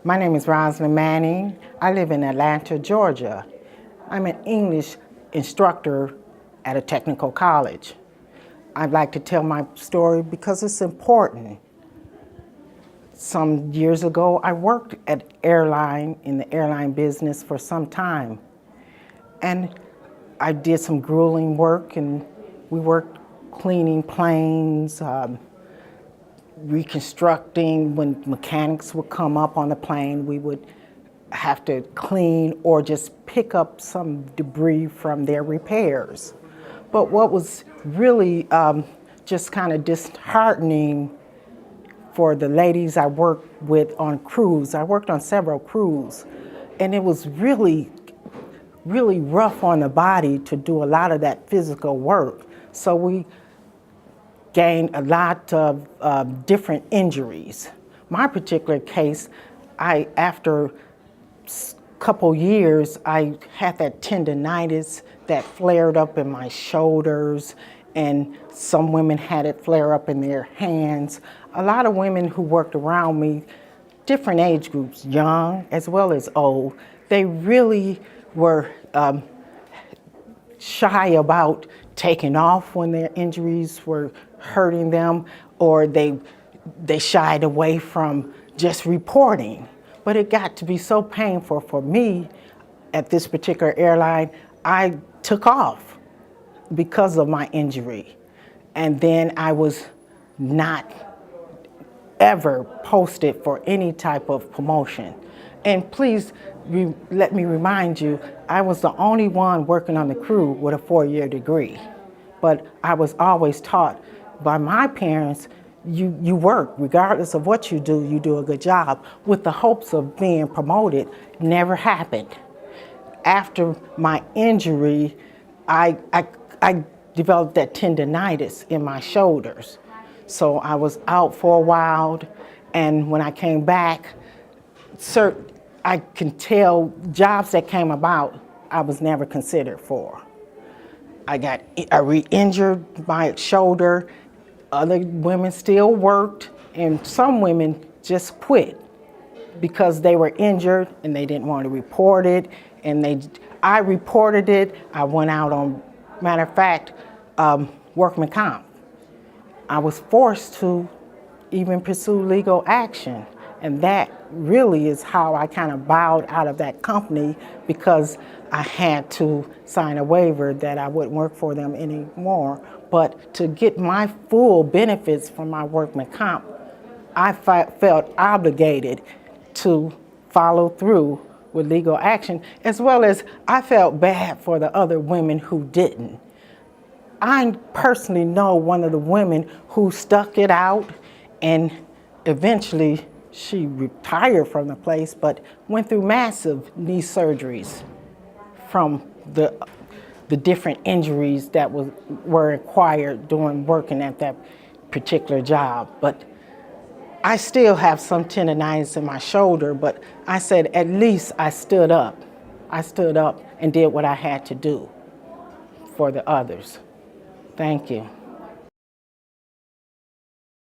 My name is Rosalind Manning. I live in Atlanta, Georgia. I'm an English instructor at a technical college. I'd like to tell my story because it's important. Some years ago, I worked in the airline business for some time. And I did some grueling work, and we worked cleaning planes, reconstructing. When mechanics would come up on the plane, we would have to clean or just pick up some debris from their repairs. But what was really just kind of disheartening for the ladies I worked with on crews, I worked on several crews, and it was really rough on the body to do a lot of that physical work. So we gained a lot of different injuries. My particular case, after a couple years, I had that tendonitis that flared up in my shoulders, and some women had it flare up in their hands. A lot of women who worked around me, different age groups, young as well as old, they really were shy about taking off when their injuries were hurting them, or they shied away from just reporting. But it got to be so painful for me at this particular airline, I took off because of my injury. And then I was not ever posted for any type of promotion. And please let me remind you, I was the only one working on the crew with a 4-year degree. But I was always taught by my parents, you work, regardless of what you do a good job, with the hopes of being promoted. Never happened. After my injury, I developed that tendonitis in my shoulders. So I was out for a while, and when I came back, I can tell jobs that came about, I was never considered for. I re-injured my shoulder. Other women still worked, and some women just quit because they were injured and they didn't want to report it. And I reported it. I went out on, matter of fact, workman comp. I was forced to even pursue legal action. And that really is how I kind of bowed out of that company, because I had to sign a waiver that I wouldn't work for them anymore. But to get my full benefits from my workman comp, I felt obligated to follow through with legal action, as well as I felt bad for the other women who didn't. I personally know one of the women who stuck it out, and eventually she retired from the place, but went through massive knee surgeries from the different injuries that were acquired during working at that particular job. But I still have some tendonitis in my shoulder, but I said at least I stood up. I stood up and did what I had to do for the others. Thank you.